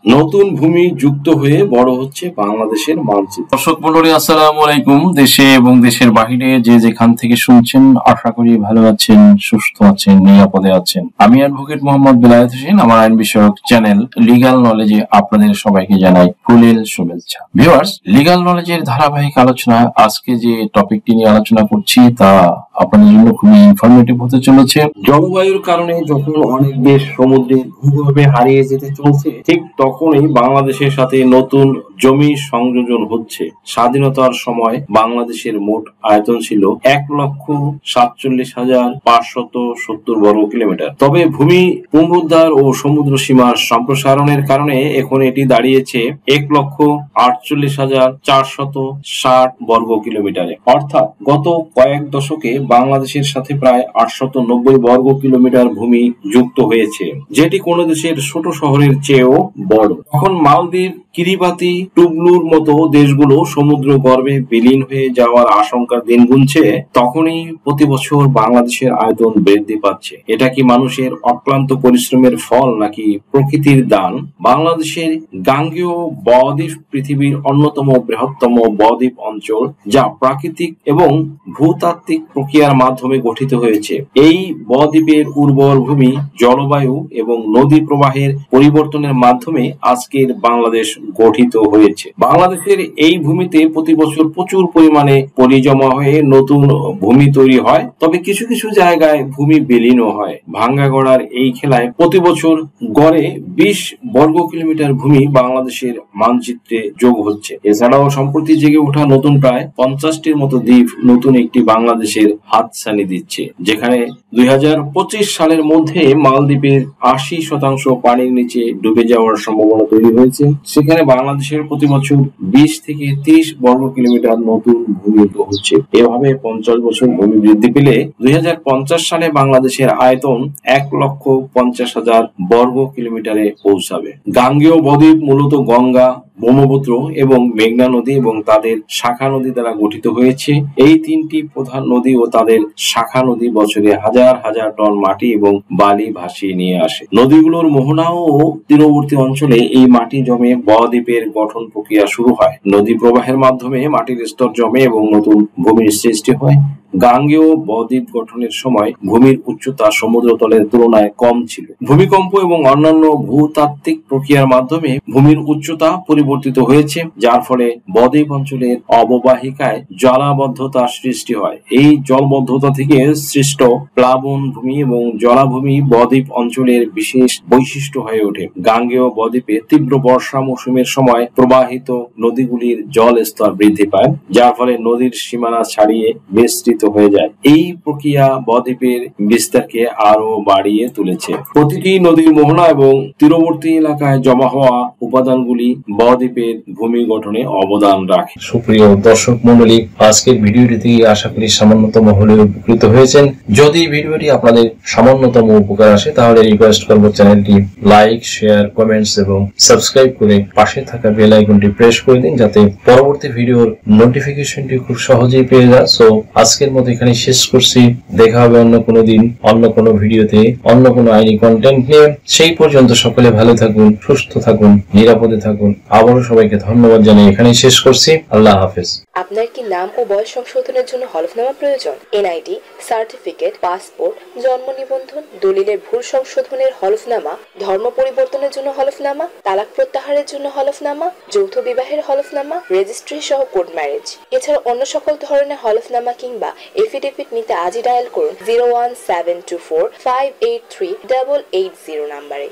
নতুন ভূমি যুক্ত হয়ে বড় হচ্ছে বাংলাদেশের মানচিত্র। দর্শক মন্ডলী, আসসালামু আলাইকুম। দেশে এবং দেশের বাহিরে যে যেখান থেকে শুনছেন, আশা করি ভালো আছেন, সুস্থ আছেন, নিরাপদে আছেন। আমি অ্যাডভোকেট মোহাম্মদ বেলায়েত হোসেন। আমার আইন বিষয়ক চ্যানেল লিগ্যাল নলেজে আপনাদের সবাইকে জানাই ফুলেল শুভেচ্ছা। ভিউয়ার্স, লিগ্যাল নলেজের ধারাবাহিক আলোচনা আজকে যে টপিকটি নিয়ে আলোচনা করছি তা আপনাদের জন্য খুবই ইনফরমেটিভ হতে চলেছে। জলবায়ুর কারণে যখন অনেক দেশ সমুদ্রে ভূগর্ভে হারিয়ে যেতে চলছে, ঠিক তখনই বাংলাদেশের সাথে নতুন জমি সংযোজন হচ্ছে। স্বাধীনতার সময় বাংলাদেশের মোট আয়তন ছিল 1,47,570 বর্গ কিলোমিটার। তবে ভূমি পুনরুদ্ধার ও সমুদ্র সীমার সম্প্রসারণের কারণে এখন এটি দাঁড়িয়েছে 1,48,460 বর্গ কিলোমিটারে। অর্থাৎ গত কয়েক দশকে বাংলাদেশের সাথে প্রায় 890 বর্গ কিলোমিটার ভূমি যুক্ত হয়েছে, যেটি কোনো দেশের ছোট শহরের চেয়েও বড়। তখন মালদ্বীপ, কিরিবাতি, টুবলুর মতো দেশগুলো সমুদ্র গর্ভে বিলীন হয়ে যাওয়ার আশঙ্কার দিন গুনছে, তখনই প্রতি বছর বাংলাদেশের আয়তন বৃদ্ধি পাচ্ছে। এটা কি মানুষের অক্লান্ত পরিশ্রমের ফল নাকি প্রকৃতির দান? বাংলাদেশের গাঙ্গেয় বদ্বীপ পৃথিবীর অন্যতম বৃহত্তম বদ্বীপ অঞ্চল, যা প্রাকৃতিক এবং ভূতাত্ত্বিক প্রক্রিয়ার মাধ্যমে গঠিত হয়েছে। এই বদ্বীপের উর্বর ভূমি, জলবায়ু এবং নদী প্রবাহের পরিবর্তনের মাধ্যমে আজকের বাংলাদেশ গঠিত হয়েছে। বাংলাদেশের এই ভূমিতে প্রতি বছর প্রচুর পরিমাণে পলি জমা হয়ে নতুন ভূমি তৈরি হয়, তবে কিছু কিছু জায়গায় ভূমি বিলীনও হয়। ভাঙ্গা গড়ার এই খেলায় প্রতি বছর গড়ে 20 বর্গ কিলোমিটার ভূমি বাংলাদেশের মানচিত্রে যোগ হচ্ছে। এছাড়াও সম্প্রতি জেগে ওঠা নতুন প্রায় 50টির মতো দ্বীপ নতুন একটি বাংলাদেশের হাতছানি দিচ্ছে, যেখানে 2025 সালের মধ্যে মালদ্বীপের 80% পানির নিচে ডুবে যাওয়ার সম্ভাবনা তৈরি হয়েছে। সেখানে বাংলাদেশের প্রতি বছর 20 থেকে 30 বর্গ কিলোমিটার নতুন ভূমি হচ্ছে। এভাবে 50 বছর ভূমি বৃদ্ধি পেলে 2050 সালে বাংলাদেশের আয়তন 1,50,000 বর্গ কিলোমিটারে পৌঁছাবে। গাঙ্গেয় বদ্বীপ মূলত গঙ্গা, ব্রহ্মপুত্র এবং মেঘনা নদী এবং তাদের শাখা নদী দ্বারা গঠিত হয়েছে। এই তিনটি প্রধান নদী ও তাদের শাখা নদী বছরে হাজার হাজার টন মাটি এবং বালি ভাসিয়ে নিয়ে আসে। নদীগুলোর মোহনা ও তীরবর্তী অঞ্চলে এই মাটি জমে বদ্বীপের গঠন প্রক্রিয়া শুরু হয়। নদী প্রবাহের মাধ্যমে মাটির স্তর জমে এবং নতুন ভূমির সৃষ্টি হয়। গাঙ্গেয় বদ্বীপ গঠনের সময় ভূমির উচ্চতা সমুদ্রতলের তুলনায় কম ছিল। ভূমিকম্প এবং অন্যান্য ভূতাত্ত্বিক প্রক্রিয়ার মাধ্যমে ভূমির উচ্চতা পরিবর্তিত হয়েছে, যার ফলে বদ্বীপ অঞ্চলের অববাহিকায় জলাবদ্ধতা সৃষ্টি হয়। এই জলবদ্ধতা থেকে সৃষ্ট প্লাবন ভূমি এবং জলাভূমি বদ্বীপ অঞ্চলের বিশেষ বৈশিষ্ট্য হয়ে ওঠে। গাঙ্গেয় বদ্বীপে তীব্র বর্ষা মৌসুমের সময় প্রবাহিত নদীগুলির জল স্তর বৃদ্ধি পায়, যার ফলে নদীর সীমানা ছাড়িয়ে বিস্তৃত হয়ে যায়। এই প্রক্রিয়া বদ্বীপের বিস্তারকে আরো বাড়িয়ে তুলেছে। প্রতিটি নদীর মোহনা এবং তীরবর্তী এলাকায় জমা হওয়া উপাদানগুলি বদ্বীপের ভূমি গঠনে অবদান রাখে। সুপ্রিয় দর্শক মন্ডলী, আজকের ভিডিওটিতে আশা করি সামান্যতম হলেও উপকৃত হয়েছেন। যদি ভিডিওটি আপনাদের সামান্যতম উপকার আসে, তাহলে রিকোয়েস্ট করব চ্যানেলটি লাইক, শেয়ার, কমেন্টস এবং সাবস্ক্রাইব করে পাশে থাকা বেল আইকনটি প্রেস করে দিন, যাতে পরবর্তী ভিডিওর নোটিফিকেশনটি খুব সহজেই পেয়ে যায়। সো আজকের মতো এখানে শেষ করছি। দেখা হবে অন্য কোনো দিন, অন্য কোনো ভিডিওতে, অন্য কোনো আইনি কন্টেন্ট নিয়ে। সেই পর্যন্ত সকলে ভালো থাকুন, সুস্থ থাকুন, নিরাপদে থাকুন। আবারও সবাইকে ধন্যবাদ জানিয়ে এখানেই শেষ করছি। আল্লাহ হাফেজ। আপনার কি নাম ও বয়স সংশোধনের জন্য হলফনামা প্রয়োজন? এনআইডি, সার্টিফিকেট, পাসপোর্ট, জন্ম নিবন্ধন, দলিলের ভুল সংশোধনের হলফনামা, ধর্ম পরিবর্তনের জন্য হলফনামা, তালাক প্রত্যাহারের জন্য হলফনামা, যৌথ বিবাহের হলফনামা, রেজিস্ট্রি সহ কোর্ট ম্যারেজ, এছাড়া অন্য সকল ধরনের হলফনামা কিংবা এফিডেভিট নিতে আজই ডায়াল করুন 01724 583 880 নাম্বারে।